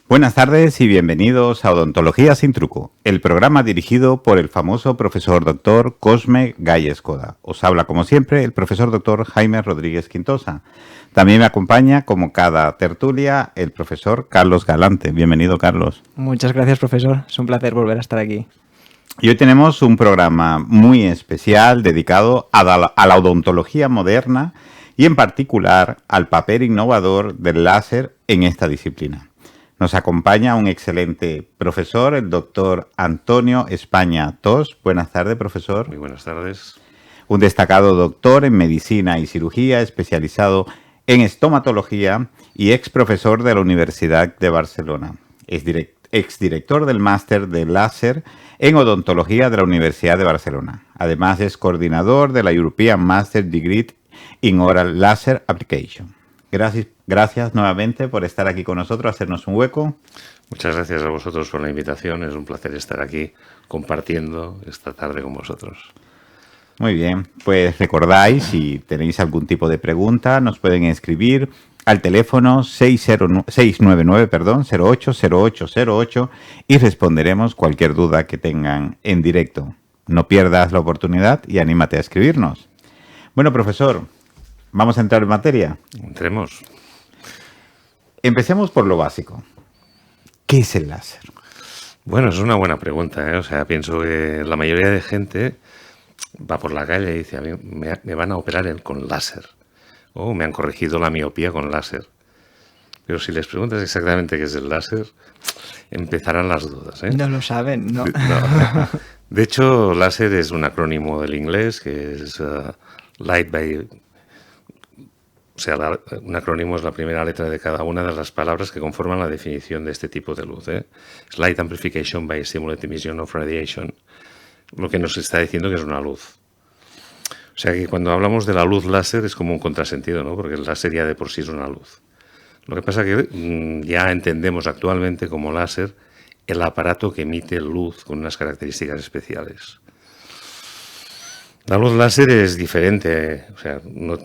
Buenas tardes y bienvenidos a Odontología sin truco, el programa dirigido por el famoso profesor doctor Cosme Gallescoda. Os habla como siempre el profesor doctor Jaime Rodríguez Quintosa. También me acompaña como cada tertulia el profesor Carlos Galante. Bienvenido, Carlos. Muchas gracias, profesor. Es un placer volver a estar aquí. Y hoy tenemos un programa muy especial dedicado a la odontología moderna y en particular al papel innovador del láser en esta disciplina. Nos acompaña un excelente profesor, el doctor Antonio España Tos. Buenas tardes, profesor. Muy buenas tardes. Un destacado doctor en medicina y cirugía, especializado en estomatología y ex profesor de la Universidad de Barcelona. Es exdirector del máster de láser en odontología de la Universidad de Barcelona. Además, es coordinador de la European Master Degree in Oral Laser Application. Gracias nuevamente por estar aquí con nosotros, hacernos un hueco. Muchas gracias a vosotros por la invitación. Es un placer estar aquí compartiendo esta tarde con vosotros. Muy bien, pues recordáis, si tenéis algún tipo de pregunta, nos pueden escribir al teléfono 699-080808 y responderemos cualquier duda que tengan en directo. No pierdas la oportunidad y anímate a escribirnos. Bueno, profesor, ¿vamos a entrar en materia? Entremos. Empecemos por lo básico. ¿Qué es el láser? Bueno, es una buena pregunta, ¿eh? O sea, pienso que la mayoría de gente va por la calle y dice, a mí me van a operar con láser. O me han corregido la miopía con láser. Pero si les preguntas exactamente qué es el láser, empezarán las dudas, ¿eh? No lo saben, ¿no? De hecho, láser es un acrónimo del inglés que es Light by... O sea, un acrónimo es la primera letra de cada una de las palabras que conforman la definición de este tipo de luz, ¿eh? Es Light Amplification by Stimulate Emission of Radiation. Lo que nos está diciendo que es una luz. O sea que cuando hablamos de la luz láser es como un contrasentido, ¿no? Porque el láser ya de por sí es una luz. Lo que pasa es que ya entendemos actualmente como láser el aparato que emite luz con unas características especiales. La luz láser es diferente, o sea, no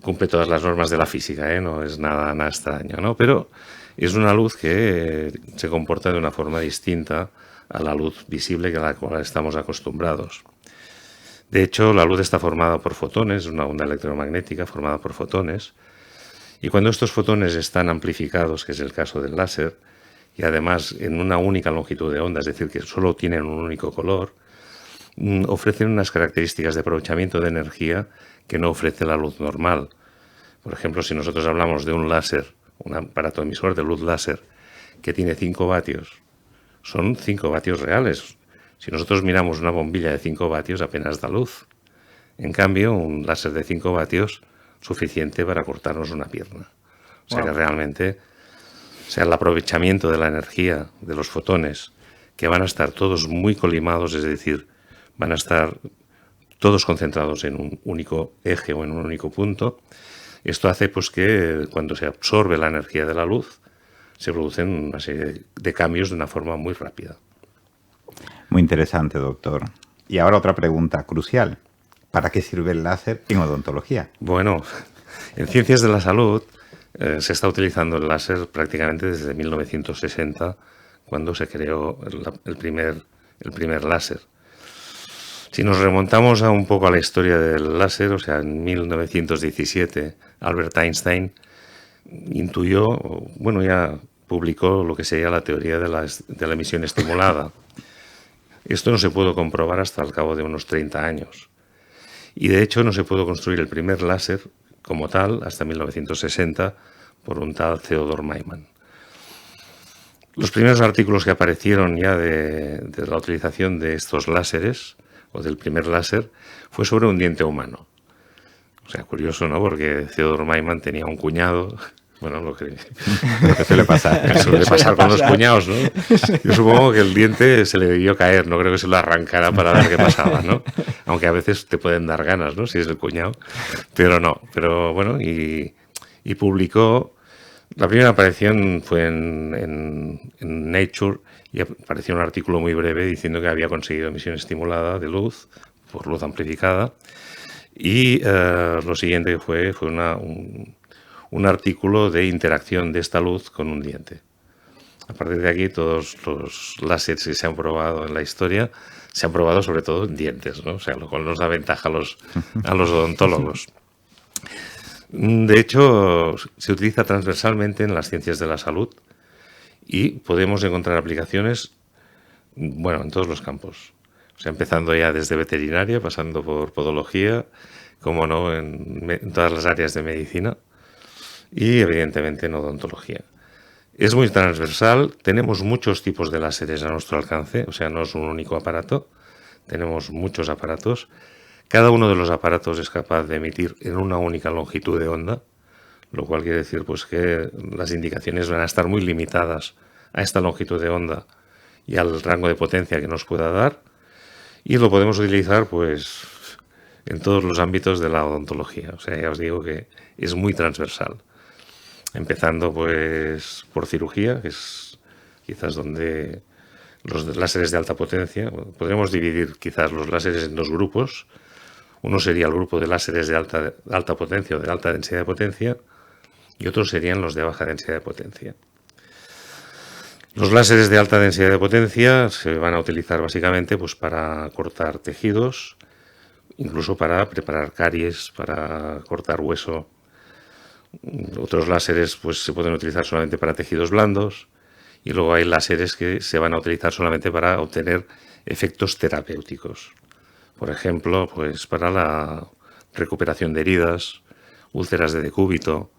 cumple todas las normas de la física, ¿eh? No es nada extraño, ¿no? Pero es una luz que se comporta de una forma distinta a la luz visible a la cual estamos acostumbrados. De hecho, la luz está formada por fotones, una onda electromagnética formada por fotones, y cuando estos fotones están amplificados, que es el caso del láser, y además en una única longitud de onda, es decir, que solo tienen un único color, ofrecen unas características de aprovechamiento de energía que no ofrece la luz normal. Por ejemplo, si nosotros hablamos de un láser, un aparato emisor de luz láser que tiene 5 vatios, son 5 vatios reales. Si nosotros miramos una bombilla de 5 vatios, apenas da luz. En cambio, un láser de 5 vatios, suficiente para cortarnos una pierna. O sea que realmente, o sea, el aprovechamiento de la energía de los fotones, que van a estar todos muy colimados, es decir, van a estar todos concentrados en un único eje o en un único punto. Esto hace pues que cuando se absorbe la energía de la luz, se producen una serie de cambios de una forma muy rápida. Muy interesante, doctor. Y ahora otra pregunta crucial. ¿Para qué sirve el láser en odontología? Bueno, en ciencias de la salud se está utilizando el láser prácticamente desde 1960, cuando se creó el primer láser. Si nos remontamos un poco a la historia del láser, o sea, en 1917, Albert Einstein intuyó, bueno, ya publicó lo que sería la teoría de la emisión estimulada. Esto no se pudo comprobar hasta el cabo de unos 30 años. Y de hecho no se pudo construir el primer láser como tal hasta 1960 por un tal Theodor Maiman. Los primeros artículos que aparecieron ya de la utilización de estos láseres, o del primer láser, fue sobre un diente humano. O sea, curioso, ¿no? Porque Theodor Maiman tenía un cuñado, bueno, lo que suele pasar con los cuñados, ¿no? Yo supongo que el diente se le debió caer, no creo que se lo arrancara para ver qué pasaba, ¿no? Aunque a veces te pueden dar ganas, ¿no? Si es el cuñado, pero no. Pero bueno, y publicó, la primera aparición fue en Nature, y apareció un artículo muy breve diciendo que había conseguido emisión estimulada de luz, por luz amplificada, y lo siguiente que fue un artículo de interacción de esta luz con un diente. A partir de aquí, todos los láseres que se han probado en la historia se han probado sobre todo en dientes, ¿no? O sea, lo cual nos da ventaja a los odontólogos. De hecho, se utiliza transversalmente en las ciencias de la salud y podemos encontrar aplicaciones, bueno, en todos los campos. O sea, empezando ya desde veterinaria, pasando por podología, como no, en todas las áreas de medicina y, evidentemente, en odontología. Es muy transversal, tenemos muchos tipos de láseres a nuestro alcance, o sea, no es un único aparato, tenemos muchos aparatos. Cada uno de los aparatos es capaz de emitir en una única longitud de onda, lo cual quiere decir pues que las indicaciones van a estar muy limitadas a esta longitud de onda y al rango de potencia que nos pueda dar, y lo podemos utilizar pues en todos los ámbitos de la odontología. O sea, ya os digo que es muy transversal. Empezando pues por cirugía, que es quizás donde los láseres de alta potencia, podríamos dividir quizás los láseres en dos grupos. Uno sería el grupo de láseres de alta potencia o de alta densidad de potencia, y otros serían los de baja densidad de potencia. Los láseres de alta densidad de potencia se van a utilizar básicamente pues para cortar tejidos, incluso para preparar caries, para cortar hueso. Otros láseres pues se pueden utilizar solamente para tejidos blandos, y luego hay láseres que se van a utilizar solamente para obtener efectos terapéuticos. Por ejemplo, pues para la recuperación de heridas, úlceras de decúbito.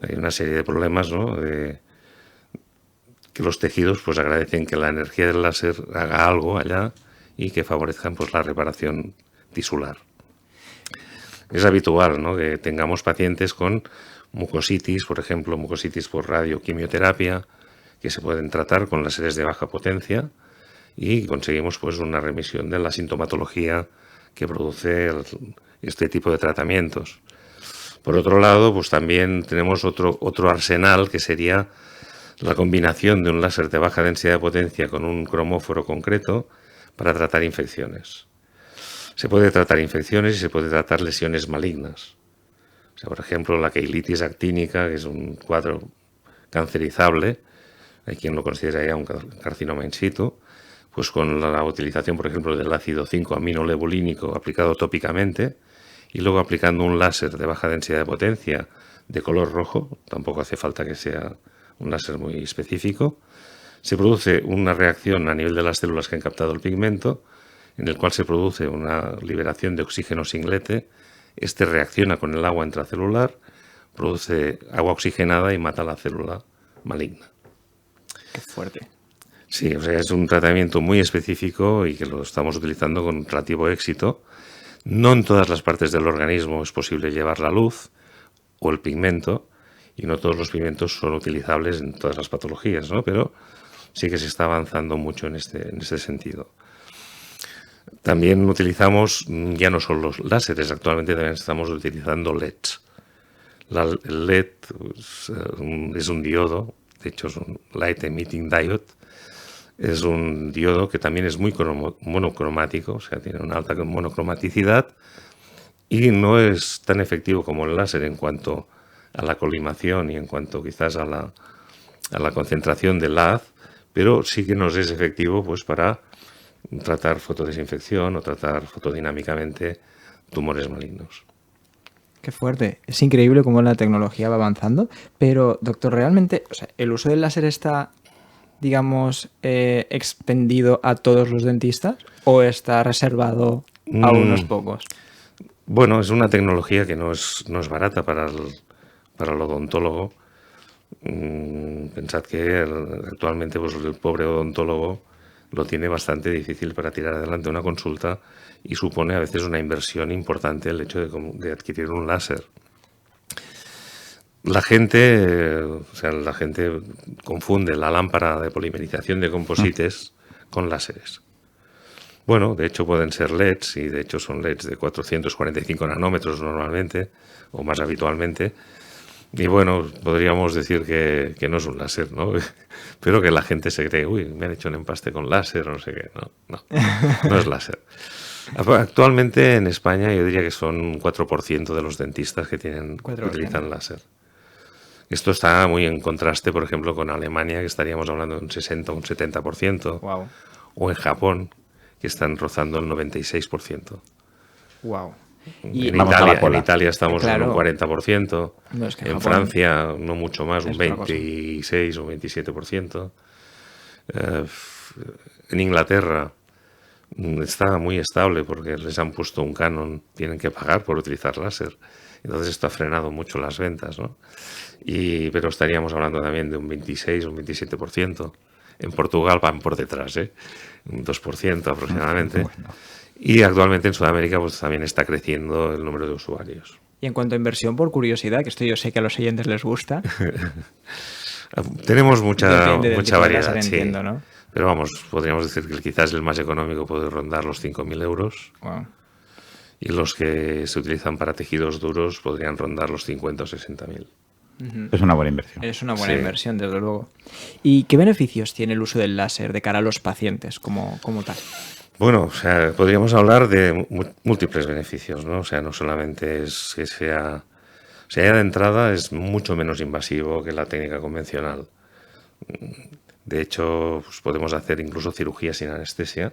Hay una serie de problemas, ¿no?, que los tejidos pues agradecen que la energía del láser haga algo allá y que favorezcan pues la reparación tisular. Es habitual, ¿no?, que tengamos pacientes con mucositis, por ejemplo, mucositis por radioquimioterapia, que se pueden tratar con láseres de baja potencia y conseguimos pues una remisión de la sintomatología que produce este tipo de tratamientos. Por otro lado, pues también tenemos otro arsenal, que sería la combinación de un láser de baja densidad de potencia con un cromóforo concreto para tratar infecciones. Se puede tratar infecciones y se puede tratar lesiones malignas. O sea, por ejemplo, la queilitis actínica, que es un cuadro cancerizable, hay quien lo considera ya un carcinoma in situ, pues con la utilización, por ejemplo, del ácido 5-aminolebulínico aplicado tópicamente y luego aplicando un láser de baja densidad de potencia de color rojo, tampoco hace falta que sea un láser muy específico, se produce una reacción a nivel de las células que han captado el pigmento, en el cual se produce una liberación de oxígeno singlete. Este reacciona con el agua intracelular, produce agua oxigenada y mata la célula maligna. Qué fuerte. Sí, o sea, es un tratamiento muy específico y que lo estamos utilizando con relativo éxito. No en todas las partes del organismo es posible llevar la luz o el pigmento, y no todos los pigmentos son utilizables en todas las patologías, ¿no? Pero sí que se está avanzando mucho en este sentido. También utilizamos ya no solo los láseres, actualmente también estamos utilizando LEDs. El LED es un diodo, de hecho es un Light Emitting Diode. Es un diodo que también es muy monocromático, o sea, tiene una alta monocromaticidad y no es tan efectivo como el láser en cuanto a la colimación y en cuanto quizás a la concentración del haz, pero sí que nos es efectivo pues para tratar fotodesinfección o tratar fotodinámicamente tumores malignos. Qué fuerte. Es increíble cómo la tecnología va avanzando, pero, doctor, ¿realmente, o sea, el uso del láser está, digamos, extendido a todos los dentistas o está reservado a unos pocos? Bueno, es una tecnología que no es barata para el odontólogo. Pensad que actualmente pues, el pobre odontólogo lo tiene bastante difícil para tirar adelante una consulta y supone a veces una inversión importante el hecho de adquirir un láser. La gente confunde la lámpara de polimerización de composites con láseres. Bueno, de hecho pueden ser LEDs, y de hecho son LEDs de 445 nanómetros normalmente, o más habitualmente. Y bueno, podríamos decir que no es un láser, ¿no? Pero que la gente se cree, uy, me han hecho un empaste con láser o no sé qué. No es láser. Actualmente en España yo diría que son un 4% de los dentistas que utilizan láser. Esto está muy en contraste, por ejemplo, con Alemania, que estaríamos hablando de un 60 o un 70%, Wow. o en Japón, que están rozando el 96%. Wow. Vamos a la cola. En Italia estamos en un Claro. 40%, No, es que en Japón Francia no mucho más, un es otra cosa. 26 o un 27%. En Inglaterra está muy estable porque les han puesto un canon, tienen que pagar por utilizar láser. Entonces esto ha frenado mucho las ventas, ¿no? Pero estaríamos hablando también de un 26 o un 27%. En Portugal van por detrás, ¿eh? Un 2% aproximadamente. Bueno. Y actualmente en Sudamérica pues también está creciendo el número de usuarios. Y en cuanto a inversión, por curiosidad, que esto yo sé que a los oyentes les gusta. Tenemos mucha Depende del tipo de variedad, láser, sí. entiendo, ¿no? Pero vamos, podríamos decir que quizás el más económico puede rondar los 5.000 euros Wow. y los que se utilizan para tejidos duros podrían rondar los 50 o 60.000. Es una buena inversión. Es una buena Sí. inversión, desde luego. ¿Y qué beneficios tiene el uso del láser de cara a los pacientes como tal? Bueno, o sea, podríamos hablar de múltiples beneficios, ¿no? O sea, no solamente es que sea... O sea, ya de entrada es mucho menos invasivo que la técnica convencional. De hecho, pues podemos hacer incluso cirugía sin anestesia,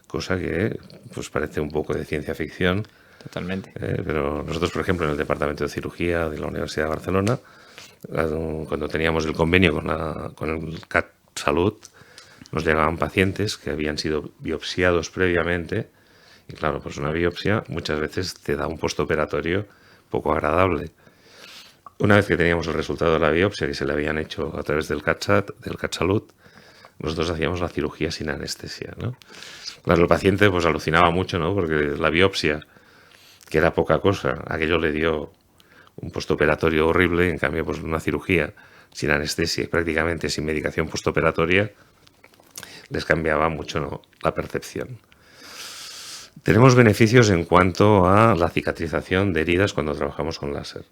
cosa que pues parece un poco de ciencia ficción. Totalmente. Pero nosotros, por ejemplo, en el Departamento de Cirugía de la Universidad de Barcelona, cuando teníamos el convenio con el CAT Salud, nos llegaban pacientes que habían sido biopsiados previamente y claro, pues una biopsia muchas veces te da un postoperatorio poco agradable. Una vez que teníamos el resultado de la biopsia que se le habían hecho a través del CAT Salud, nosotros hacíamos la cirugía sin anestesia, ¿no? Claro, el paciente pues alucinaba mucho, ¿no? Porque la biopsia, que era poca cosa, aquello le dio un postoperatorio horrible, en cambio pues una cirugía sin anestesia y prácticamente sin medicación postoperatoria les cambiaba mucho, ¿no?, la percepción. Tenemos beneficios en cuanto a la cicatrización de heridas cuando trabajamos con láser.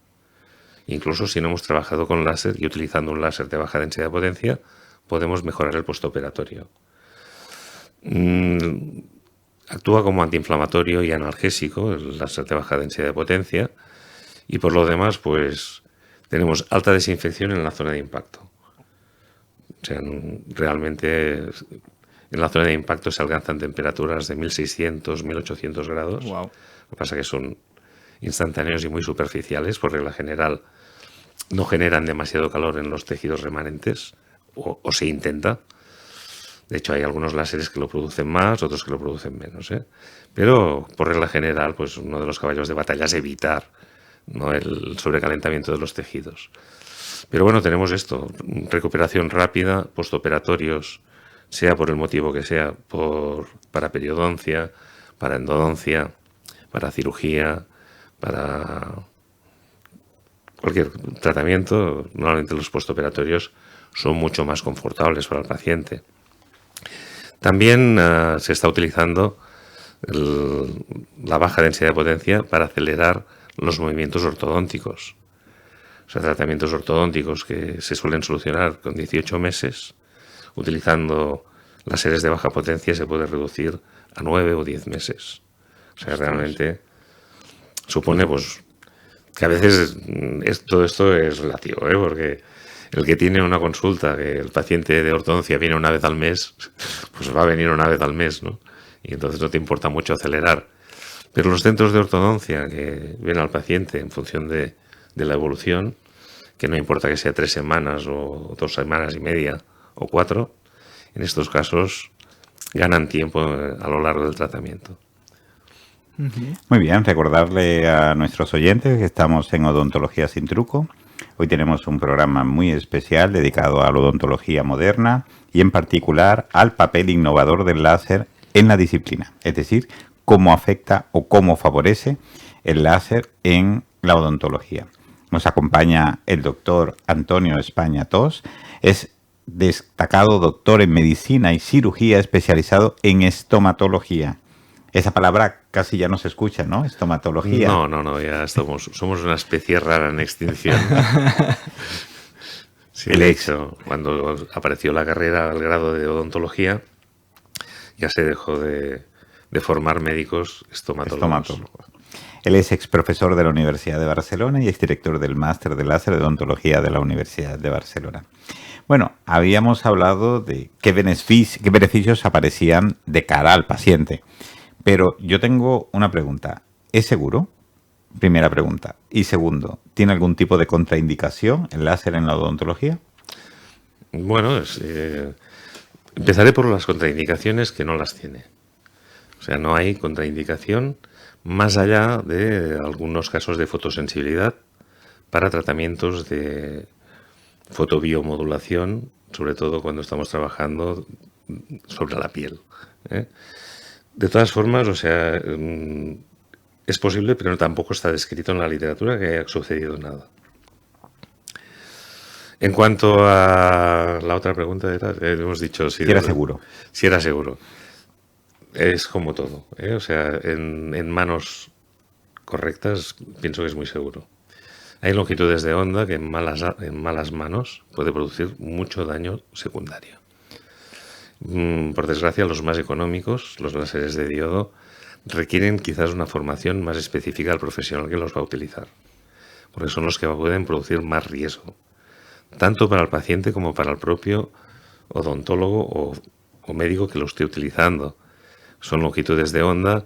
Incluso si no hemos trabajado con láser y utilizando un láser de baja densidad de potencia, podemos mejorar el postoperatorio. Actúa como antiinflamatorio y analgésico el láser de baja densidad de potencia y por lo demás pues tenemos alta desinfección en la zona de impacto. O sea, realmente en la zona de impacto se alcanzan temperaturas de 1600, 1800 grados. Wow. Lo que pasa es que son instantáneos y muy superficiales, por regla general no generan demasiado calor en los tejidos remanentes, o se intenta. De hecho, hay algunos láseres que lo producen más, otros que lo producen menos, ¿eh? Pero, por regla general, pues uno de los caballos de batalla es evitar, ¿no?, el sobrecalentamiento de los tejidos. Pero bueno, tenemos esto, recuperación rápida, postoperatorios, sea por el motivo que sea, para periodoncia, para endodoncia, para cirugía, para cualquier tratamiento. Normalmente los postoperatorios son mucho más confortables para el paciente. También se está utilizando la baja densidad de potencia para acelerar los movimientos ortodónticos. O sea, tratamientos ortodónticos que se suelen solucionar con 18 meses, utilizando láseres de baja potencia se puede reducir a 9 o 10 meses. O sea, realmente supone pues que a veces todo esto es relativo, ¿eh? Porque el que tiene una consulta, que el paciente de ortodoncia viene una vez al mes, pues va a venir una vez al mes, ¿no? Y entonces no te importa mucho acelerar. Pero los centros de ortodoncia que ven al paciente en función de la evolución, que no importa que sea 3 semanas o 2 semanas y media o 4, en estos casos ganan tiempo a lo largo del tratamiento. Muy bien, recordarle a nuestros oyentes que estamos en Odontología sin Truco. Hoy tenemos un programa muy especial dedicado a la odontología moderna y en particular al papel innovador del láser en la disciplina, es decir, cómo afecta o cómo favorece el láser en la odontología. Nos acompaña el doctor Antonio España Tos, es destacado doctor en medicina y cirugía especializado en estomatología. Esa palabra casi ya no se escucha, ¿no? Estomatología. No, ya somos una especie rara en extinción. Sí, de hecho, cuando apareció la carrera al grado de odontología, ya se dejó de formar médicos estomatólogos. Él es exprofesor de la Universidad de Barcelona y exdirector del Máster de Láser de Odontología de la Universidad de Barcelona. Bueno, habíamos hablado de qué beneficios aparecían de cara al paciente, pero yo tengo una pregunta. ¿Es seguro? Primera pregunta. Y segundo, ¿tiene algún tipo de contraindicación el láser en la odontología? Bueno, empezaré por las contraindicaciones, que no las tiene. O sea, no hay contraindicación más allá de algunos casos de fotosensibilidad para tratamientos de fotobiomodulación, sobre todo cuando estamos trabajando sobre la piel, ¿eh? De todas formas, o sea, es posible, pero tampoco está descrito en la literatura que haya sucedido nada. En cuanto a la otra pregunta, hemos dicho si era seguro. Si era seguro. Es como todo, ¿eh? O sea, en manos correctas pienso que es muy seguro. Hay longitudes de onda que en malas manos puede producir mucho daño secundario. Por desgracia, los más económicos, los láseres de diodo, requieren quizás una formación más específica al profesional que los va a utilizar, porque son los que pueden producir más riesgo, tanto para el paciente como para el propio odontólogo o médico que lo esté utilizando. Son longitudes de onda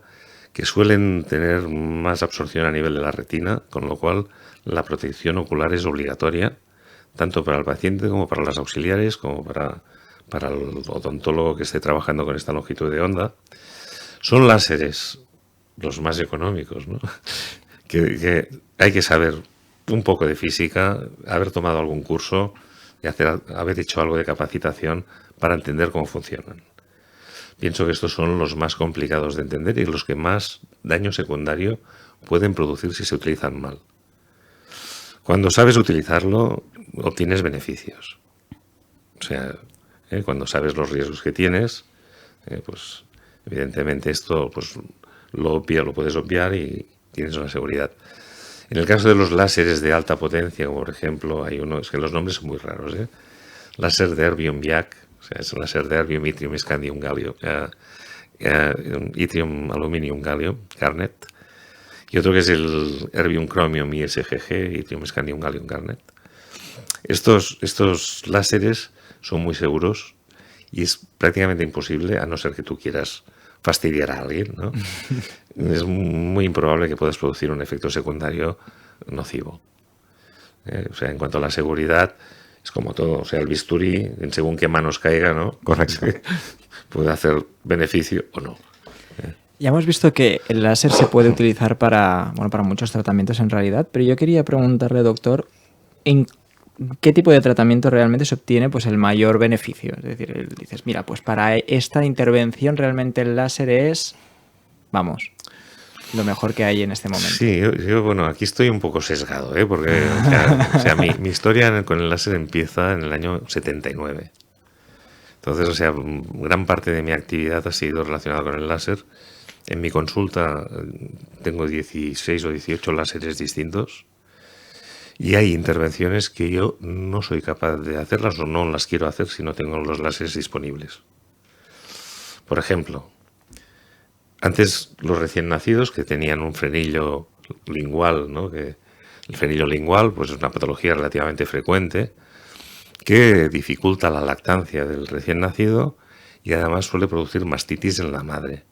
que suelen tener más absorción a nivel de la retina, con lo cual la protección ocular es obligatoria, tanto para el paciente como para los auxiliares, como para el odontólogo que esté trabajando con esta longitud de onda. Son láseres los más económicos, ¿no? que hay que saber un poco de física, haber tomado algún curso y haber hecho algo de capacitación para entender cómo funcionan. Pienso que estos son los más complicados de entender y los que más daño secundario pueden producir si se utilizan mal. Cuando sabes utilizarlo, obtienes beneficios. O sea, cuando sabes los riesgos que tienes, pues evidentemente esto pues lo puedes obviar y tienes una seguridad. En el caso de los láseres de alta potencia, como por ejemplo, hay uno, es que los nombres son muy raros, láser de erbium YAG, o sea, es un láser de erbium, yttrium, scandium, gallium, yttrium, aluminium, gallium, garnet, y otro que es el erbium, chromium, ISGG, yttrium, scandium, gallium, garnet. Estos láseres son muy seguros y es prácticamente imposible, a no ser que tú quieras fastidiar a alguien, ¿no? Es muy improbable que puedas producir un efecto secundario nocivo. O sea, en cuanto a la seguridad, es como todo. O sea, el bisturí, en según qué manos caiga, ¿no? Correcto. Puede hacer beneficio o no. Ya hemos visto que el láser se puede utilizar para muchos tratamientos en realidad, pero yo quería preguntarle, doctor, ¿en qué tipo de tratamiento realmente se obtiene pues el mayor beneficio? Es decir, dices, mira, pues para esta intervención realmente el láser es, vamos, lo mejor que hay en este momento. Sí, yo bueno, aquí estoy un poco sesgado, porque o sea, mi historia con el láser empieza en el año 79. Entonces, o sea, gran parte de mi actividad ha sido relacionada con el láser. En mi consulta tengo 16 o 18 láseres distintos. Y hay intervenciones que yo no soy capaz de hacerlas o no las quiero hacer si no tengo los láseres disponibles. Por ejemplo, antes los recién nacidos que tenían un frenillo lingual, ¿no? Que el frenillo lingual pues es una patología relativamente frecuente que dificulta la lactancia del recién nacido y además suele producir mastitis en la madre.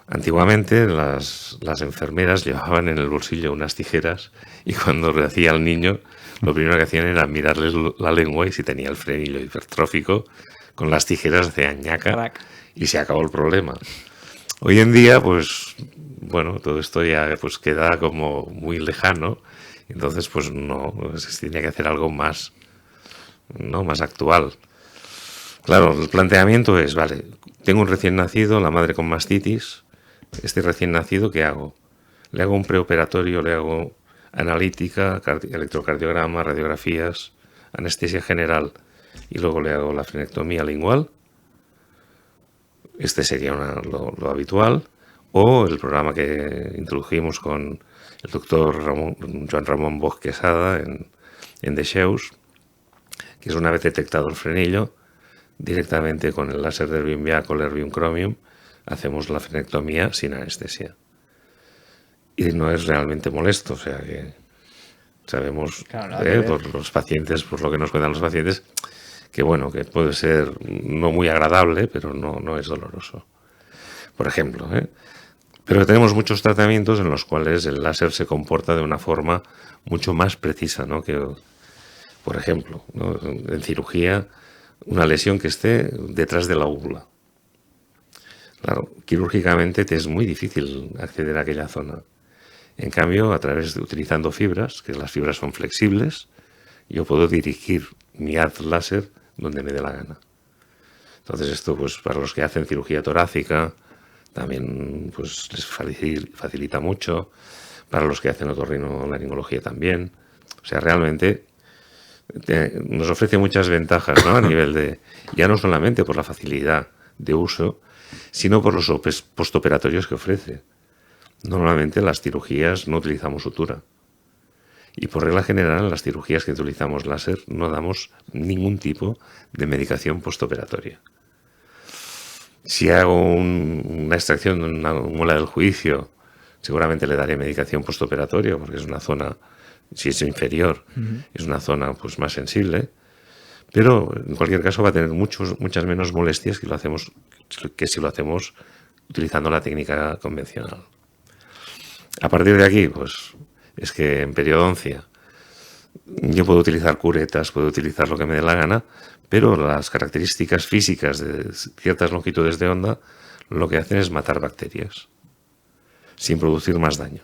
Antiguamente las enfermeras llevaban en el bolsillo unas tijeras y cuando nacía el niño lo primero que hacían era mirarles la lengua y si tenía el frenillo hipertrófico con las tijeras hacían ñaca y se acabó el problema. Hoy en día pues bueno, todo esto ya pues queda como muy lejano, entonces pues no, se tiene que hacer algo más, ¿no? Más actual. Claro, el planteamiento es, vale, tengo un recién nacido, la madre con mastitis. Este recién nacido, ¿qué hago? Le hago un preoperatorio, le hago analítica, electrocardiograma, radiografías, anestesia general y luego le hago la frenectomía lingual. Este sería lo habitual. O el programa que introdujimos con el doctor Joan Ramon Bosch Quesada en Dexeus, que es una vez detectado el frenillo, directamente con el láser de erbium YAG o el erbium chromium, hacemos la frenectomía sin anestesia. y no es realmente molesto. O sea que sabemos, Claro, por los pacientes, por lo que nos cuentan los pacientes, que bueno, que puede ser no muy agradable, pero no es doloroso. Por ejemplo, pero tenemos muchos tratamientos en los cuales el láser se comporta de una forma mucho más precisa, ¿no? Que, por ejemplo, ¿no? En cirugía, una lesión que esté detrás de la úvula. Claro, quirúrgicamente te es muy difícil acceder a aquella zona. En cambio, utilizando fibras, que las fibras son flexibles, yo puedo dirigir mi haz láser donde me dé la gana. Entonces esto, pues para los que hacen cirugía torácica, también pues les facilita mucho. Para los que hacen otorrinolaringología también. O sea, realmente nos ofrece muchas ventajas, ¿no? A nivel de, ya no solamente por la facilidad de uso, sino por los postoperatorios que ofrece. Normalmente las cirugías no utilizamos sutura. Y por regla general, en las cirugías que utilizamos láser no damos ningún tipo de medicación postoperatoria. Si hago una extracción de una muela del juicio, seguramente le daré medicación postoperatoria porque es una zona, si es inferior, es una zona pues más sensible. Pero en cualquier caso va a tener muchas menos molestias que si lo hacemos utilizando la técnica convencional. A partir de aquí, pues es que en periodoncia yo puedo utilizar curetas, puedo utilizar lo que me dé la gana, pero las características físicas de ciertas longitudes de onda lo que hacen es matar bacterias sin producir más daño.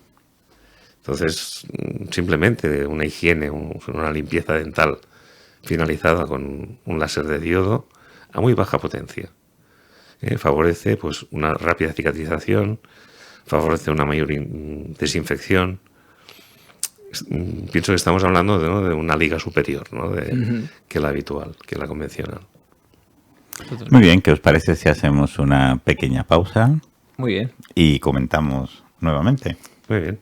Entonces, simplemente una higiene, una limpieza dental finalizada con un láser de diodo a muy baja potencia favorece pues una rápida cicatrización, favorece una mayor desinfección. Pienso que estamos hablando de una liga superior, ¿no? Que la habitual, que la convencional. Muy bien, ¿qué os parece si hacemos una pequeña pausa? Muy bien. Y comentamos nuevamente. Muy bien.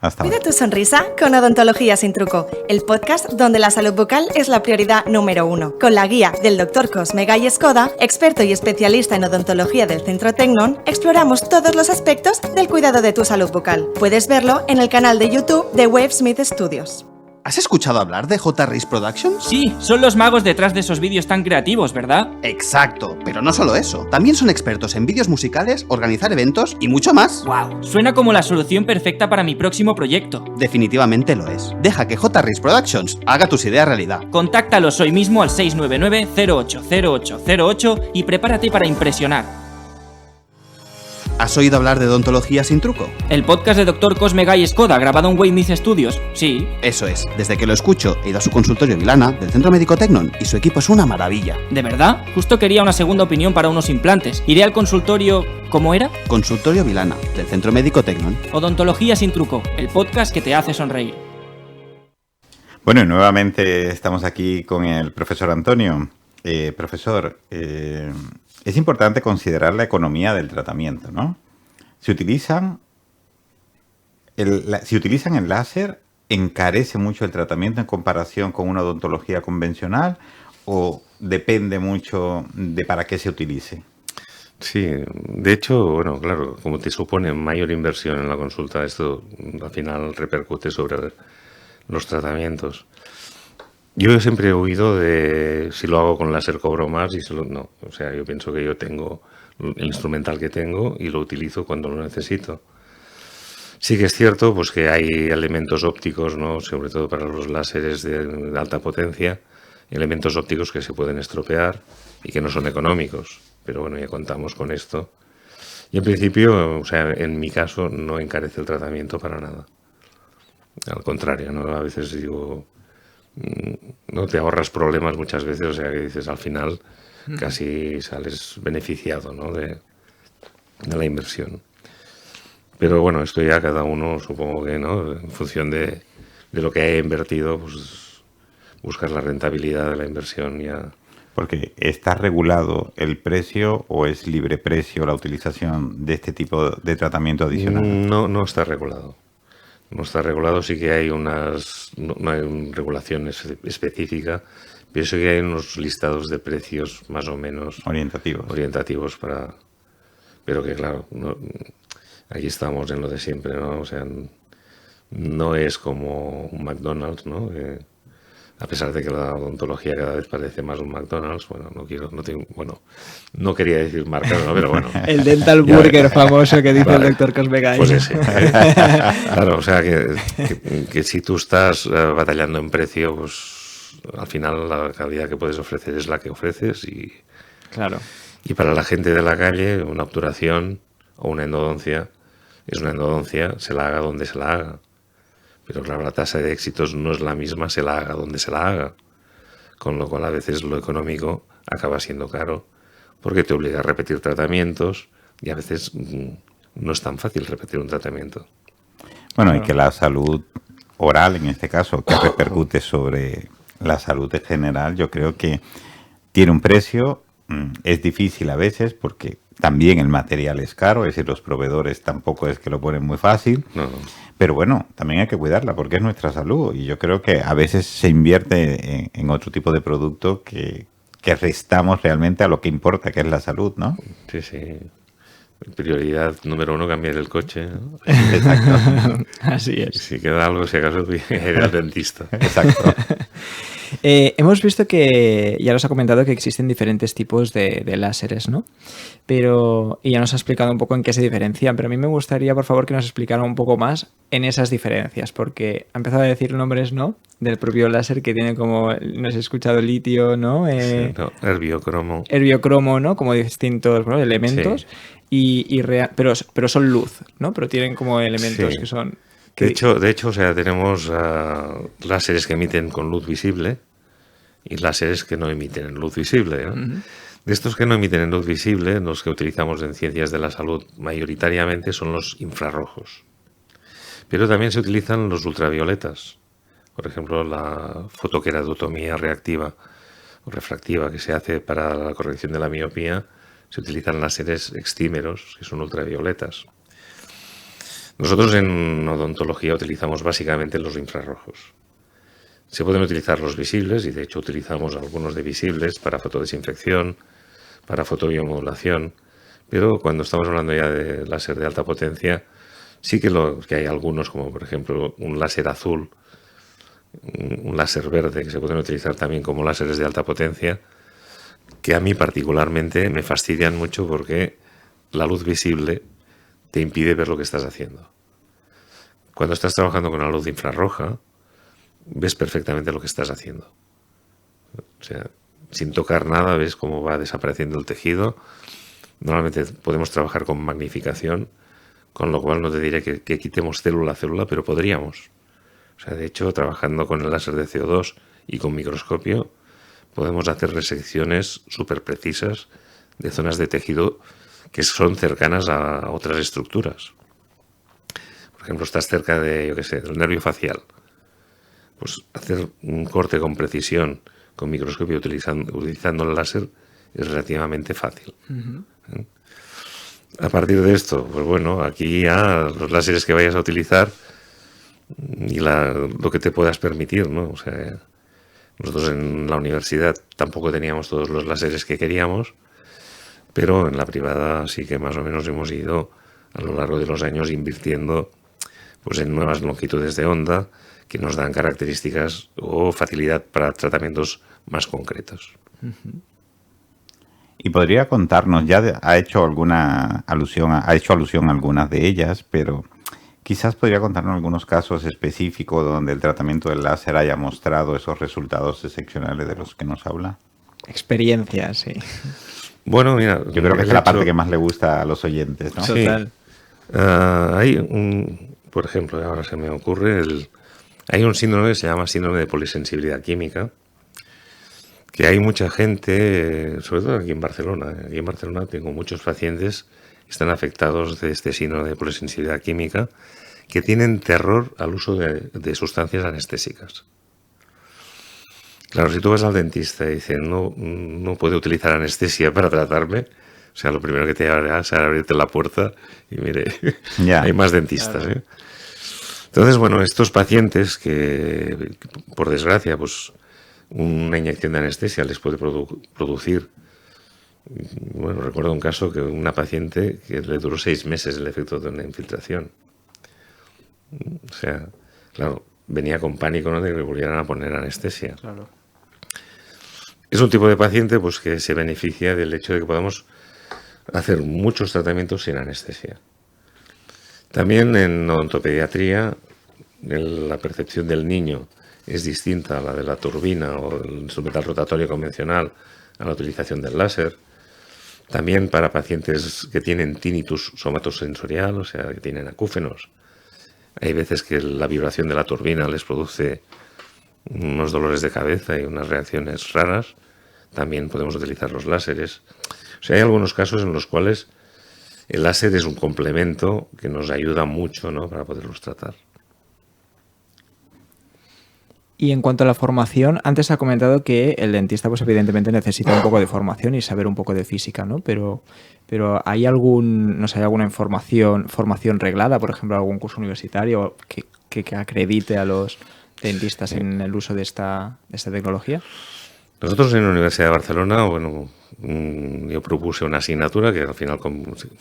Hasta Cuida ahora. tu sonrisa con Odontología sin truco, el podcast donde la salud bucal es la prioridad número 1. Con la guía del Dr. Cosme Gay Skoda, experto y especialista en odontología del Centro Tecnon, exploramos todos los aspectos del cuidado de tu salud bucal. Puedes verlo en el canal de YouTube de Wavesmith Studios. ¿Has escuchado hablar de J-Race Productions? Sí, son los magos detrás de esos vídeos tan creativos, ¿verdad? Exacto, pero no solo eso. También son expertos en vídeos musicales, organizar eventos y mucho más. ¡Wow! Suena como la solución perfecta para mi próximo proyecto. Definitivamente lo es. Deja que J-Race Productions haga tus ideas realidad. Contáctalos hoy mismo al 699-080808 y prepárate para impresionar. ¿Has oído hablar de odontología sin truco? El podcast de Dr. Cosme Gay Skoda, grabado en Wavesmith Studios. Sí. Eso es. Desde que lo escucho, he ido a su consultorio Vilana, del Centro Médico Tecnon, y su equipo es una maravilla. ¿De verdad? Justo quería una segunda opinión para unos implantes. Iré al consultorio... ¿Cómo era? Consultorio Vilana, del Centro Médico Tecnon. Odontología sin truco, el podcast que te hace sonreír. Bueno, y nuevamente estamos aquí con el profesor Antonio. Profesor, es importante considerar la economía del tratamiento, ¿no? Si utilizan el láser, ¿encarece mucho el tratamiento en comparación con una odontología convencional o depende mucho de para qué se utilice? Sí, de hecho, bueno, claro, como te supone mayor inversión en la consulta, esto al final repercute sobre los tratamientos. Yo siempre he oído de si lo hago con láser cobro más y no. O sea, yo pienso que yo tengo el instrumental que tengo y lo utilizo cuando lo necesito. Sí que es cierto pues que hay elementos ópticos, ¿no? Sobre todo para los láseres de alta potencia, elementos ópticos que se pueden estropear y que no son económicos. Pero bueno, ya contamos con esto. Y en principio, o sea, en mi caso no encarece el tratamiento para nada. Al contrario, ¿no? A veces digo... no te ahorras problemas muchas veces, o sea que dices al final casi sales beneficiado, ¿no? de la inversión. Pero bueno, esto ya cada uno supongo que, ¿no? En función de lo que haya invertido, pues buscar la rentabilidad de la inversión ya. Porque ¿está regulado el precio o es libre precio la utilización de este tipo de tratamiento adicional? No está regulado. No está regulado, sí que hay no hay regulación específica, pienso que hay unos listados de precios más o menos Orientativos. para... Pero que claro, aquí estamos en lo de siempre, ¿no? O sea, no es como un McDonald's, ¿no? A pesar de que la odontología cada vez parece más un McDonald's, bueno, no quería decir marca, ¿no? Pero bueno. El dental Ya burger ves. famoso que dice Vale. el doctor Cosmegalles. Pues ese. Claro, o sea, que si tú estás batallando en precio, pues al final la calidad que puedes ofrecer es la que ofreces Claro. y para la gente de la calle una obturación o una endodoncia es una endodoncia, se la haga donde se la haga. Pero claro, la tasa de éxitos no es la misma, se la haga donde se la haga. Con lo cual a veces lo económico acaba siendo caro porque te obliga a repetir tratamientos y a veces no es tan fácil repetir un tratamiento. Bueno, y que la salud oral, en este caso, que repercute sobre la salud en general, yo creo que tiene un precio, es difícil a veces porque también el material es caro, es decir, los proveedores tampoco es que lo ponen muy fácil. No. Pero bueno, también hay que cuidarla porque es nuestra salud y yo creo que a veces se invierte en otro tipo de producto que restamos realmente a lo que importa, que es la salud, ¿no? Sí, sí. Prioridad número 1, cambiar el coche, ¿no? Exacto, Así Y es. si queda algo, si acaso, ir al dentista. exacto. Hemos visto que ya nos ha comentado que existen diferentes tipos de láseres, ¿no? Y ya nos ha explicado un poco en qué se diferencian, pero a mí me gustaría, por favor, que nos explicara un poco más en esas diferencias, porque ha empezado a decir nombres, ¿no? Del propio láser que tiene como, nos he escuchado litio, ¿no? Sí, no, herbiocromo. Herbio-cromo, ¿no? Como distintos, ¿no? elementos, Sí. pero son luz, ¿no? Pero tienen como elementos Sí. que son... De hecho, o sea, tenemos láseres que emiten con luz visible y láseres que no emiten en luz visible, ¿no? Ujú. De estos que no emiten en luz visible, los que utilizamos en ciencias de la salud mayoritariamente son los infrarrojos. Pero también se utilizan los ultravioletas. Por ejemplo, la fotoqueratotomía reactiva o refractiva que se hace para la corrección de la miopía, se utilizan láseres extímeros, que son ultravioletas. Nosotros en odontología utilizamos básicamente los infrarrojos. Se pueden utilizar los visibles y de hecho utilizamos algunos de visibles para fotodesinfección, para fotobiomodulación, pero cuando estamos hablando ya de láser de alta potencia, sí que hay algunos, como por ejemplo un láser azul, un láser verde, que se pueden utilizar también como láseres de alta potencia, que a mí particularmente me fastidian mucho porque la luz visible te impide ver lo que estás haciendo. Cuando estás trabajando con la luz infrarroja, ves perfectamente lo que estás haciendo. O sea, sin tocar nada, ves cómo va desapareciendo el tejido. Normalmente podemos trabajar con magnificación, con lo cual no te diré que quitemos célula a célula, pero podríamos. O sea, de hecho, trabajando con el láser de CO2 y con microscopio, podemos hacer resecciones súper precisas de zonas de tejido que son cercanas a otras estructuras. Por ejemplo, estás cerca de, yo qué sé, del nervio facial. Pues hacer un corte con precisión con microscopio utilizando el láser es relativamente fácil. ¿Eh? A partir de esto, pues bueno, aquí ya los láseres que vayas a utilizar y lo que te puedas permitir, ¿no? O sea, nosotros en la universidad tampoco teníamos todos los láseres que queríamos, pero en la privada sí que más o menos hemos ido a lo largo de los años invirtiendo pues en nuevas longitudes de onda que nos dan características o facilidad para tratamientos más concretos. Y podría contarnos, ha hecho alusión a algunas de ellas, pero quizás podría contarnos algunos casos específicos donde el tratamiento del láser haya mostrado esos resultados excepcionales de los que nos habla. Experiencia, sí. Bueno, mira, Yo creo que es la parte que más le gusta a los oyentes, ¿no? Sí. Total. Por ejemplo, ahora se me ocurre, hay un síndrome que se llama síndrome de polisensibilidad química, que hay mucha gente, sobre todo aquí en Barcelona. Aquí en Barcelona tengo muchos pacientes que están afectados de este síndrome de polisensibilidad química, que tienen terror al uso de sustancias anestésicas. Claro, si tú vas al dentista y dices no puede utilizar anestesia para tratarme, o sea, lo primero que te hará será abrirte la puerta y mire, Ya. hay más dentistas, ¿eh? Entonces, bueno, estos pacientes que, por desgracia, pues una inyección de anestesia les puede producir Bueno, recuerdo un caso que una paciente que le duró 6 meses el efecto de una infiltración. O sea, claro, venía con pánico, ¿no?, de que le volvieran a poner anestesia. Claro. Es un tipo de paciente pues que se beneficia del hecho de que podamos hacer muchos tratamientos sin anestesia. También en odontopediatría la percepción del niño es distinta a la de la turbina o el instrumental rotatorio convencional a la utilización del láser. También para pacientes que tienen tinnitus somatosensorial, o sea, que tienen acúfenos. Hay veces que la vibración de la turbina les produce unos dolores de cabeza y unas reacciones raras. También podemos utilizar los láseres. O sea, hay algunos casos en los cuales el láser es un complemento que nos ayuda mucho, ¿no?, para poderlos tratar. Y en cuanto a la formación, antes ha comentado que el dentista, pues evidentemente necesita un poco de formación y saber un poco de física, ¿no? Pero ¿hay ¿hay alguna formación reglada, por ejemplo, algún curso universitario que acredite a los dentistas en el uso de esta tecnología? Nosotros en la Universidad de Barcelona, bueno, yo propuse una asignatura que al final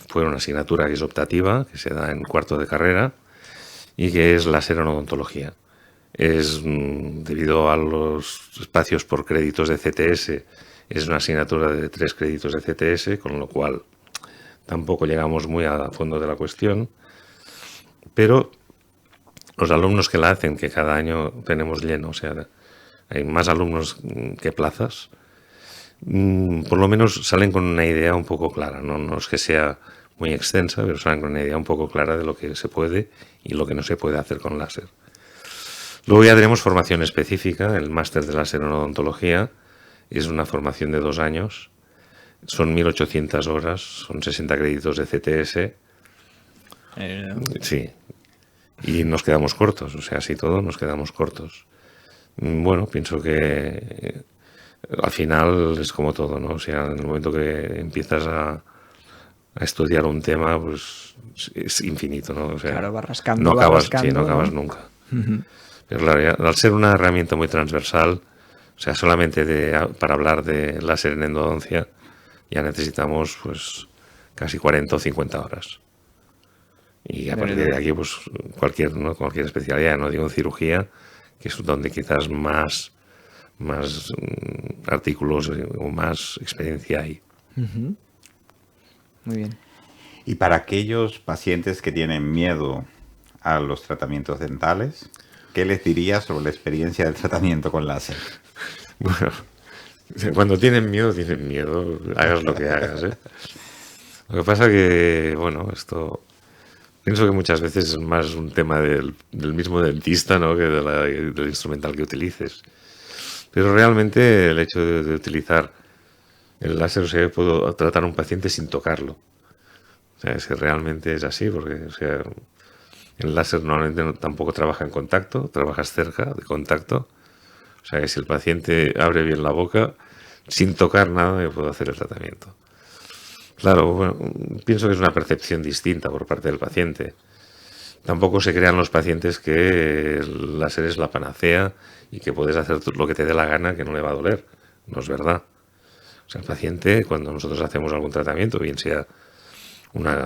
fue una asignatura que es optativa, que se da en cuarto de carrera y que es láser en odontología. Es debido a los espacios por créditos de CTS, es una asignatura de 3 créditos de CTS, con lo cual tampoco llegamos muy a fondo de la cuestión, pero los alumnos que la hacen, que cada año tenemos lleno, o sea, hay más alumnos que plazas, por lo menos salen con una idea un poco clara, no es que sea muy extensa, pero salen con una idea un poco clara de lo que se puede y lo que no se puede hacer con láser. Luego ya tenemos formación específica, el máster de láser en odontología, es una formación de 2 años, son 1.800 horas, son 60 créditos de CTS. Sí, y nos quedamos cortos, o sea, así todo nos quedamos cortos. Bueno, pienso que al final es como todo, ¿no? O sea, en el momento que empiezas a estudiar un tema, pues es infinito, ¿no? O sea, claro, va rascando, no acabas, rascando, no acabas nunca. Pero claro, al ser una herramienta muy transversal, o sea, solamente para hablar de láser en endodoncia, ya necesitamos pues casi 40 o 50 horas. Y a partir de aquí, pues cualquier especialidad, no digo en cirugía, que es donde quizás más artículos o más experiencia hay. Muy bien. Y para aquellos pacientes que tienen miedo a los tratamientos dentales, ¿qué les dirías sobre la experiencia del tratamiento con láser? Bueno, cuando tienen miedo, hagas lo que hagas, ¿eh? Lo que pasa que, bueno, esto pienso que muchas veces es más un tema del mismo dentista, ¿no?, que del instrumental que utilices. Pero realmente el hecho de utilizar el láser, o sea, puedo tratar a un paciente sin tocarlo. O sea, es que realmente es así, porque, o sea, el láser normalmente tampoco trabaja en contacto, trabajas cerca de contacto. O sea, que si el paciente abre bien la boca, sin tocar nada, yo puedo hacer el tratamiento. Claro, bueno, pienso que es una percepción distinta por parte del paciente. Tampoco se crean los pacientes que el láser es la panacea y que puedes hacer lo que te dé la gana, que no le va a doler. No es verdad. O sea, el paciente, cuando nosotros hacemos algún tratamiento, bien sea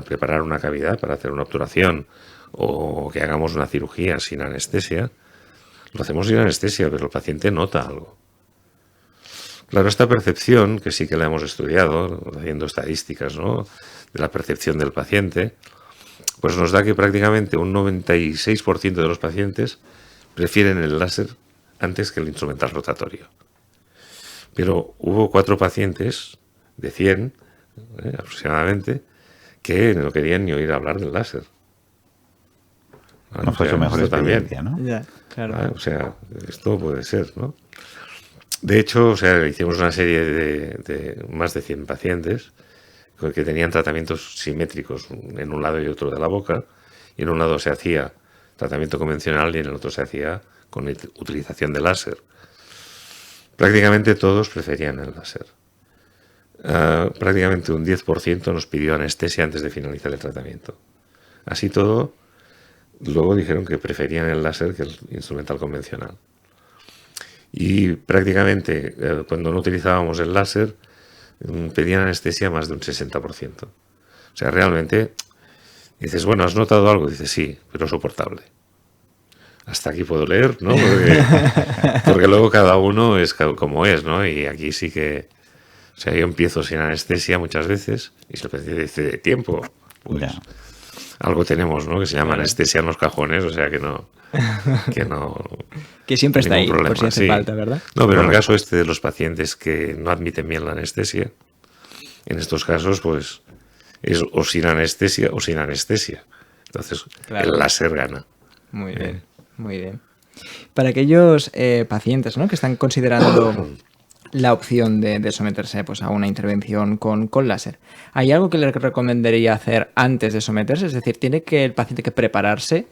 preparar una cavidad para hacer una obturación o que hagamos una cirugía sin anestesia, lo hacemos sin anestesia, pero el paciente nota algo. Claro, esta percepción, que sí que la hemos estudiado, haciendo estadísticas, ¿no?, de la percepción del paciente, pues nos da que prácticamente un 96% de los pacientes prefieren el láser antes que el instrumental rotatorio. Pero hubo 4 pacientes de 100, aproximadamente, que no querían ni oír hablar del láser. No fue su mejor experiencia, ¿no? Ya, claro. O sea, esto puede ser, ¿no? De hecho, o sea, hicimos una serie de más de 100 pacientes que tenían tratamientos simétricos en un lado y otro de la boca, y en un lado se hacía tratamiento convencional y en el otro se hacía con utilización de láser. Prácticamente todos preferían el láser. Prácticamente un 10% nos pidió anestesia antes de finalizar el tratamiento. Así todo, luego dijeron que preferían el láser que el instrumental convencional. Y prácticamente cuando no utilizábamos el láser, pedían anestesia más de un 60%. O sea, realmente dices, bueno, ¿has notado algo? Dices, sí, pero soportable. Hasta aquí puedo leer, ¿no? Porque luego cada uno es como es, ¿no? Y aquí sí que... O sea, yo empiezo sin anestesia muchas veces y se me dice de tiempo. Pues Ya. algo tenemos, ¿no? Que se llama anestesia en los cajones, o sea que no... Que siempre está ahí, ningún por si hace sí. falta, ¿verdad? No, pero en el caso este de los pacientes que no admiten bien la anestesia, en estos casos, pues, es o sin anestesia o sin anestesia. Entonces, Claro. el láser gana. Muy bien, muy bien. Para aquellos pacientes, ¿no?, que están considerando la opción de someterse, pues, a una intervención con láser, ¿hay algo que les recomendaría hacer antes de someterse? Es decir, ¿tiene que el paciente que prepararse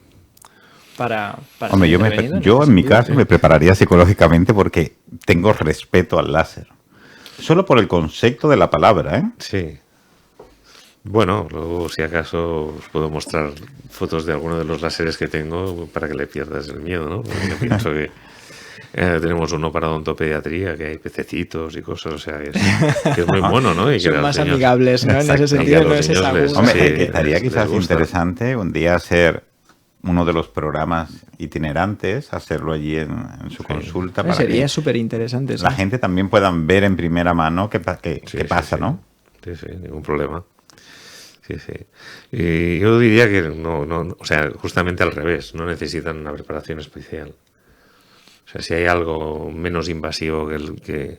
para Hombre, ser yo intervenido yo ese en mi sentido? caso me prepararía psicológicamente porque tengo respeto al láser. Solo por el concepto de la palabra, ¿eh? Sí. Bueno, luego si acaso os puedo mostrar fotos de alguno de los láseres que tengo para que le pierdas el miedo, ¿no? Porque yo pienso que tenemos uno para odontopediatría, que hay pececitos y cosas, o sea, que es muy mono, ¿no? Y que Son a los más niños- amigables, ¿no? En ese Exacto. sentido, Y a no los es esa niños les- aguja. Hombre, Sí, estaría les quizás gusta. interesante un día hacer uno de los programas itinerantes, hacerlo allí en su consulta para Sería que súper interesante. la gente también pueda ver en primera mano qué Sí, qué pasa, sí. ¿no? Sí, sí, ningún problema. Sí, sí. Y yo diría que no, o sea, justamente al revés, no necesitan una preparación especial. O sea, si hay algo menos invasivo dentro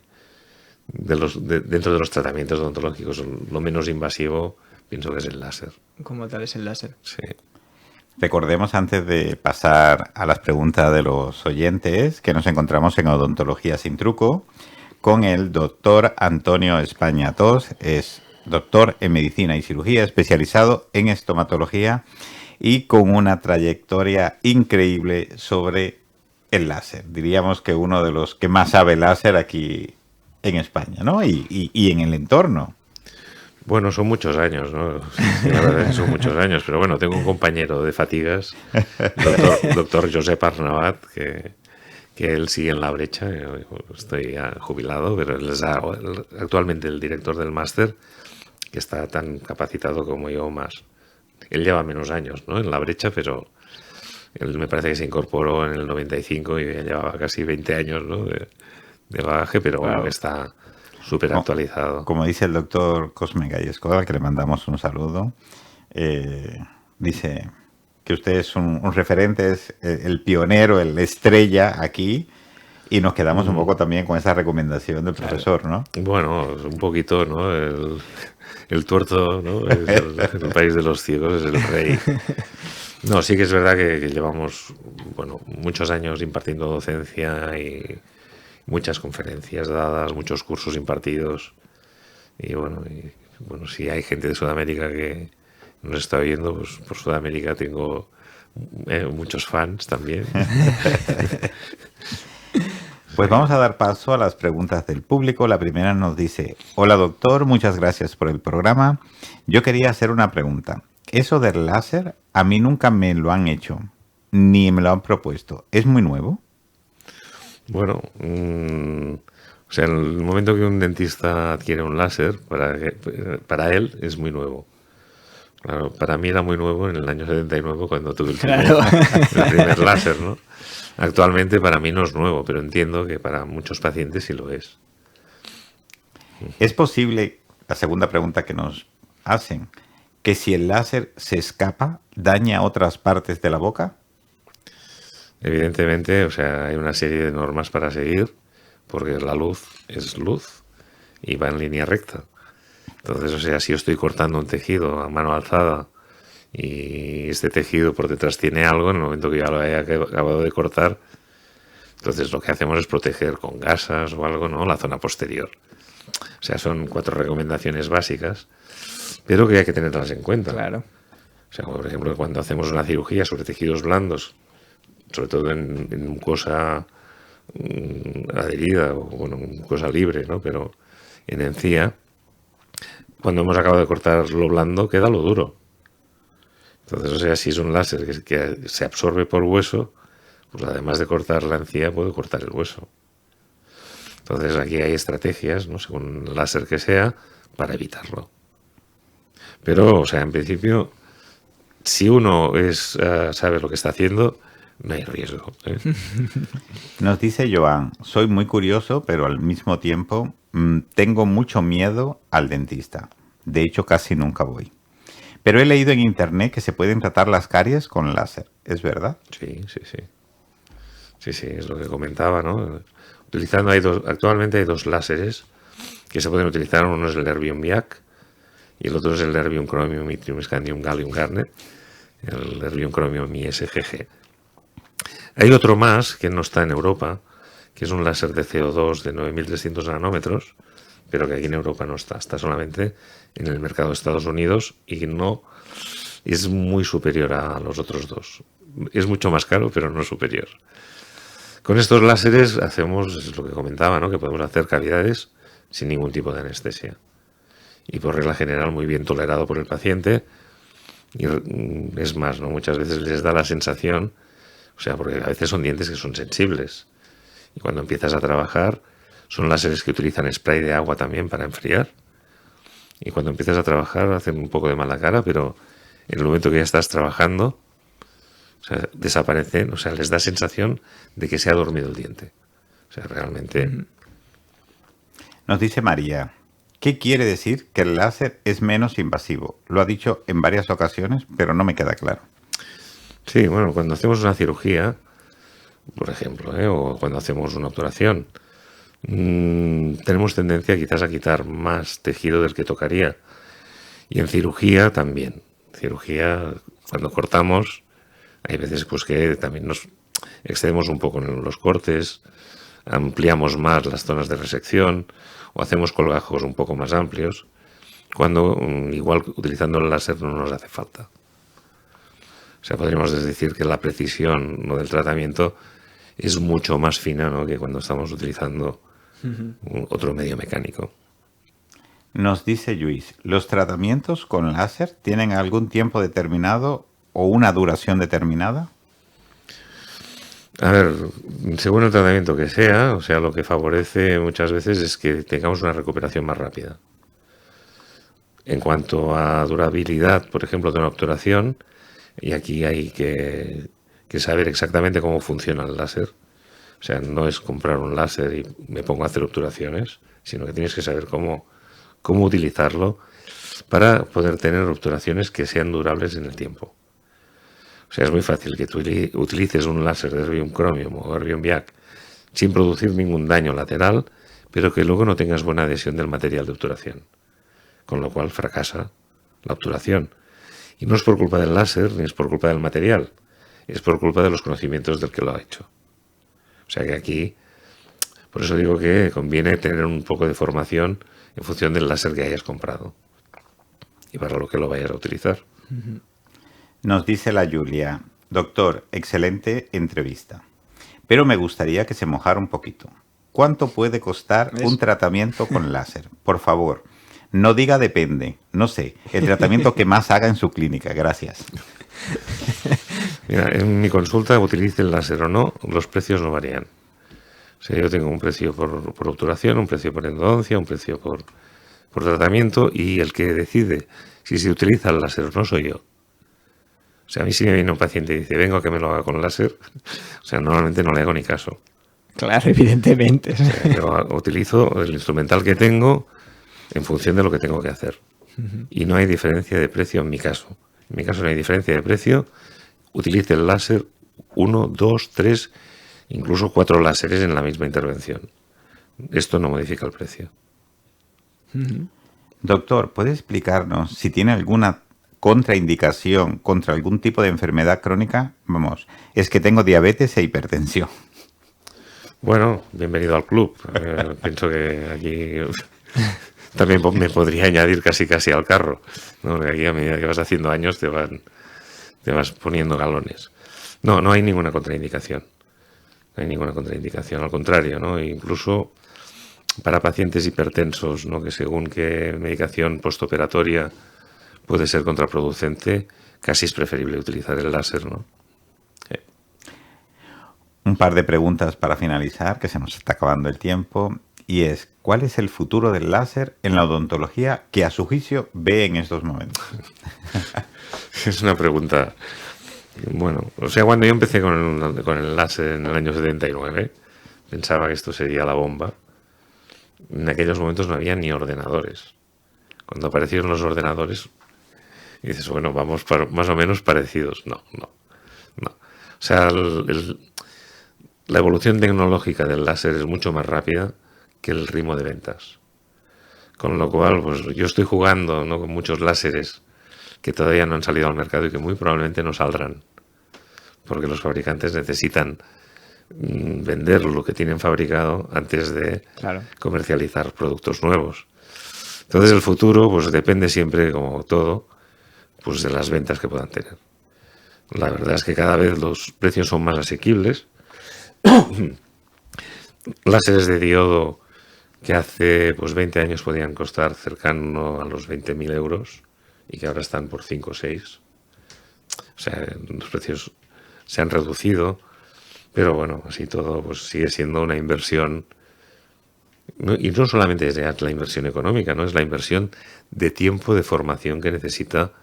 de los tratamientos odontológicos, lo menos invasivo, pienso que es el láser. Como tal es el láser. Sí. Recordemos antes de pasar a las preguntas de los oyentes que nos encontramos en Odontología Sin Truco con el doctor Antonio España Tos. Es doctor en medicina y cirugía, especializado en estomatología y con una trayectoria increíble sobre el láser. Diríamos que uno de los que más sabe láser aquí en España, ¿no? Y en el entorno. Bueno, son muchos años, ¿no? Sí, la verdad es que son muchos años, pero bueno, tengo un compañero de fatigas, doctor Josep Arnabat, que él sigue en la brecha. Yo estoy ya jubilado, pero él es actualmente el director del máster, que está tan capacitado como yo o más. Él lleva menos años, ¿no?, en la brecha, pero él me parece que se incorporó en el 95 y ya llevaba casi 20 años, ¿no?, de bagaje, pero bueno, Wow. que está súper actualizado. Como dice el doctor Cosme Gallescoda, que le mandamos un saludo, dice que usted es un referente, es el pionero, el estrella aquí, y nos quedamos un poco también con esa recomendación del profesor, ¿no? Bueno, un poquito, ¿no? El tuerto, ¿no? Es el país de los ciegos, es el rey. No, sí que es verdad que llevamos, bueno, muchos años impartiendo docencia y muchas conferencias dadas, muchos cursos impartidos. Y bueno, si hay gente de Sudamérica que nos está viendo, pues por Sudamérica tengo muchos fans también. Pues vamos a dar paso a las preguntas del público. La primera nos dice: hola doctor, muchas gracias por el programa. Yo quería hacer una pregunta. Eso del láser a mí nunca me lo han hecho, ni me lo han propuesto. ¿Es muy nuevo? Bueno, o sea, en el momento que un dentista adquiere un láser, para él es muy nuevo. Claro, para mí era muy nuevo en el año 79 cuando tuve el primer láser, ¿no? Actualmente para mí no es nuevo, pero entiendo que para muchos pacientes sí lo es. ¿Es posible, la segunda pregunta que nos hacen, que si el láser se escapa, daña otras partes de la boca? Evidentemente, o sea, hay una serie de normas para seguir, porque la luz es luz y va en línea recta. Entonces, o sea, si yo estoy cortando un tejido a mano alzada y este tejido por detrás tiene algo, en el momento que ya lo haya acabado de cortar, entonces lo que hacemos es proteger con gasas o algo, ¿no?, la zona posterior. O sea, son 4 recomendaciones básicas, pero que hay que tenerlas en cuenta. Claro. O sea, por ejemplo, cuando hacemos una cirugía sobre tejidos blandos, sobre todo en mucosa adherida o, bueno, mucosa libre, ¿no?, pero en encía, cuando hemos acabado de cortar lo blando, queda lo duro. Entonces, o sea, si es un láser que se absorbe por hueso, pues además de cortar la encía, puede cortar el hueso. Entonces aquí hay estrategias, ¿no? Según el láser que sea, para evitarlo. Pero, o sea, en principio, si uno sabe lo que está haciendo, no hay riesgo, ¿eh? Nos dice Joan, soy muy curioso, pero al mismo tiempo tengo mucho miedo al dentista. De hecho, casi nunca voy. Pero he leído en internet que se pueden tratar las caries con láser. ¿Es verdad? Sí, sí, sí. Sí, sí, es lo que comentaba, ¿no? Actualmente hay dos láseres que se pueden utilizar. Uno es el Erbium YAG y el otro es el Erbium Chromium Yttrium Scandium Gallium Garnet, el Erbium Chromium ISGG. Hay otro más que no está en Europa, que es un láser de CO2 de 9.300 nanómetros, pero que aquí en Europa no está. Está solamente en el mercado de Estados Unidos y no es muy superior a los otros dos. Es mucho más caro, pero no superior. Con estos láseres hacemos, es lo que comentaba, ¿no? Que podemos hacer cavidades sin ningún tipo de anestesia. Y por regla general muy bien tolerado por el paciente. Y es más, ¿no? Muchas veces les da la sensación, o sea, porque a veces son dientes que son sensibles. Y cuando empiezas a trabajar, son láseres que utilizan spray de agua también para enfriar. Y cuando empiezas a trabajar hacen un poco de mala cara, pero en el momento que ya estás trabajando, o sea, desaparecen, o sea, les da sensación de que se ha dormido el diente. O sea, realmente... Nos dice María, ¿qué quiere decir que el láser es menos invasivo? Lo ha dicho en varias ocasiones, pero no me queda claro. Sí, bueno, cuando hacemos una cirugía, por ejemplo, o cuando hacemos una obturación, tenemos tendencia quizás a quitar más tejido del que tocaría. Y en cirugía también. Cirugía, cuando cortamos, hay veces pues que también nos excedemos un poco en los cortes, ampliamos más las zonas de resección o hacemos colgajos un poco más amplios, cuando igual utilizando el láser no nos hace falta. O sea, podríamos decir que la precisión, ¿no?, del tratamiento es mucho más fina, ¿no?, que cuando estamos utilizando otro medio mecánico. Nos dice Luis, ¿los tratamientos con láser tienen algún tiempo determinado o una duración determinada? A ver, según el tratamiento que sea, o sea, lo que favorece muchas veces es que tengamos una recuperación más rápida. En cuanto a durabilidad, por ejemplo, de una obturación, y aquí hay que saber exactamente cómo funciona el láser. O sea, no es comprar un láser y me pongo a hacer obturaciones, sino que tienes que saber cómo utilizarlo para poder tener obturaciones que sean durables en el tiempo. O sea, es muy fácil que tú utilices un láser de Erbium Chromium o Erbium YAG sin producir ningún daño lateral, pero que luego no tengas buena adhesión del material de obturación, con lo cual fracasa la obturación. Y no es por culpa del láser ni es por culpa del material, es por culpa de los conocimientos del que lo ha hecho. O sea que aquí, por eso digo que conviene tener un poco de formación en función del láser que hayas comprado y para lo que lo vayas a utilizar. Nos dice la Julia, doctor, excelente entrevista, pero me gustaría que se mojara un poquito. ¿Cuánto puede costar un tratamiento con láser? Por favor, no diga depende, no sé, el tratamiento que más haga en su clínica. Gracias. Mira, en mi consulta, utilice el láser o no, los precios no varían. O sea, yo tengo un precio por obturación, un precio por endodoncia, un precio por tratamiento, y el que decide si se utiliza el láser o no soy yo. O sea, a mí si me viene un paciente y dice, vengo a que me lo haga con láser, o sea, normalmente no le hago ni caso. Claro, evidentemente. O sea, yo utilizo el instrumental que tengo en función de lo que tengo que hacer. Y no hay diferencia de precio en mi caso. En mi caso no hay diferencia de precio. Utilice el láser 1, 2, 3, incluso 4 láseres en la misma intervención. Esto no modifica el precio. Doctor, ¿puede explicarnos si tiene alguna contraindicación contra algún tipo de enfermedad crónica? Vamos, es que tengo diabetes e hipertensión. Bueno, bienvenido al club. Pienso que aquí también me podría añadir casi al carro, ¿no? Porque aquí a medida que vas haciendo años te vas poniendo galones. No hay ninguna contraindicación. No hay ninguna contraindicación, al contrario, ¿no? Incluso para pacientes hipertensos, ¿no?, que según qué medicación postoperatoria puede ser contraproducente, casi es preferible utilizar el láser, ¿no? Un par de preguntas para finalizar, que se nos está acabando el tiempo. y es: ¿cuál es el futuro del láser en la odontología que a su juicio ve en estos momentos? Es una pregunta. Bueno, o sea, cuando yo empecé con el láser en el año 79, pensaba que esto sería la bomba. En aquellos momentos no había ni ordenadores. Cuando aparecieron los ordenadores, dices, bueno, vamos más o menos parecidos. No. O sea, la evolución tecnológica del láser es mucho más rápida que el ritmo de ventas. Con lo cual, pues yo estoy jugando, ¿no?, con muchos láseres que todavía no han salido al mercado y que muy probablemente no saldrán, porque los fabricantes necesitan vender lo que tienen fabricado antes de comercializar productos nuevos. Entonces el futuro pues depende siempre, como todo, pues de las ventas que puedan tener. La verdad es que cada vez los precios son más asequibles. Láseres de diodo que hace pues 20 años podían costar cercano a los 20.000 euros y que ahora están por 5 o 6. O sea, los precios se han reducido, pero bueno, así todo pues sigue siendo una inversión. ¿No? Y no solamente es la inversión económica, ¿no? Es la inversión de tiempo de formación que necesita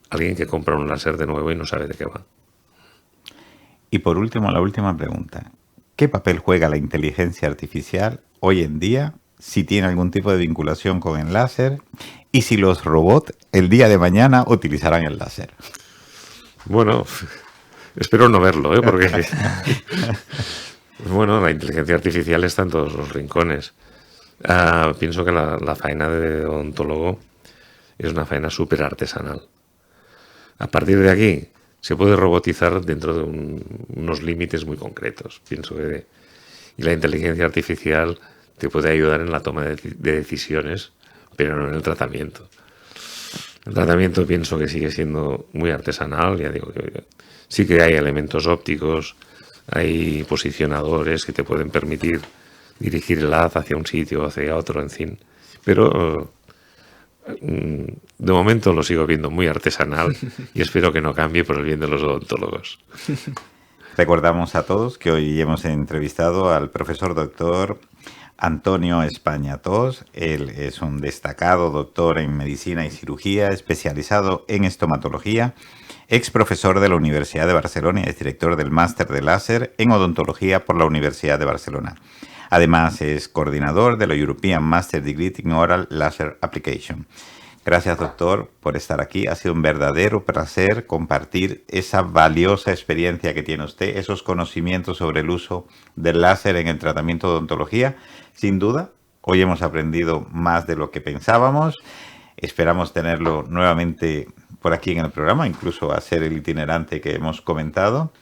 alguien que compra un láser de nuevo y no sabe de qué va. Y por último, la última pregunta. ¿Qué papel juega la inteligencia artificial hoy en día, si tiene algún tipo de vinculación con el láser, y si los robots el día de mañana utilizarán el láser? Bueno, espero no verlo, porque bueno, la inteligencia artificial está en todos los rincones. Pienso que la faena de odontólogo es una faena súper artesanal. A partir de aquí se puede robotizar dentro de unos límites muy concretos. Pienso que y la inteligencia artificial te puede ayudar en la toma de decisiones, pero no en el tratamiento. El tratamiento pienso que sigue siendo muy artesanal. Ya digo que sí que hay elementos ópticos, hay posicionadores que te pueden permitir dirigir el haz hacia un sitio o hacia otro, en fin. Pero de momento lo sigo viendo muy artesanal y espero que no cambie por el bien de los odontólogos. Recordamos a todos que hoy hemos entrevistado al profesor doctor Antonio España Thos. Él es un destacado doctor en medicina y cirugía, especializado en estomatología, ex profesor de la Universidad de Barcelona y es director del máster de láser en odontología por la Universidad de Barcelona. Además, es coordinador de la European Master Degree in Oral Laser Application. Gracias, doctor, por estar aquí. Ha sido un verdadero placer compartir esa valiosa experiencia que tiene usted, esos conocimientos sobre el uso del láser en el tratamiento de odontología. Sin duda, hoy hemos aprendido más de lo que pensábamos. Esperamos tenerlo nuevamente por aquí en el programa, incluso hacer el itinerante que hemos comentado.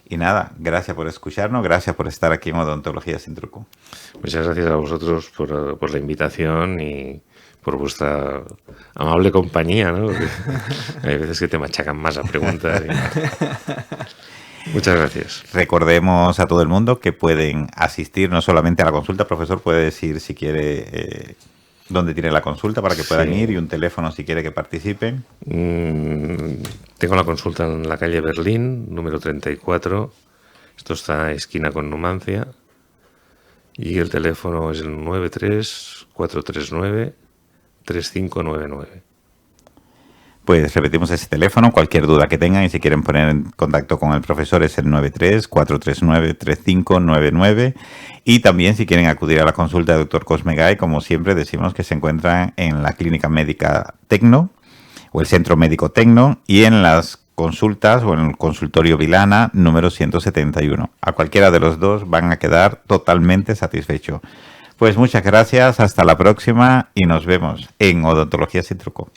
Y nada, gracias por escucharnos, gracias por estar aquí en Odontología Sin Truco. Muchas gracias a vosotros por la invitación y por vuestra amable compañía, ¿no? Hay veces que te machacan más a preguntas. Muchas gracias. Recordemos a todo el mundo que pueden asistir no solamente a la consulta. Profesor, puede decir si quiere dónde tiene la consulta para que puedan ir y un teléfono si quiere que participen. Tengo la consulta en la calle Berlín, número 34. Esto está esquina con Numancia. Y el teléfono es el 93-439-3599. Pues repetimos ese teléfono, cualquier duda que tengan y si quieren poner en contacto con el profesor es el 93-439-3599 y también si quieren acudir a la consulta del Dr. Cosme Gay, como siempre decimos que se encuentran en la Clínica Médica Tecno o el Centro Médico Tecno y en las consultas o en el consultorio Vilana número 171. A cualquiera de los dos van a quedar totalmente satisfechos. Pues muchas gracias, hasta la próxima y nos vemos en Odontología Sin Truco.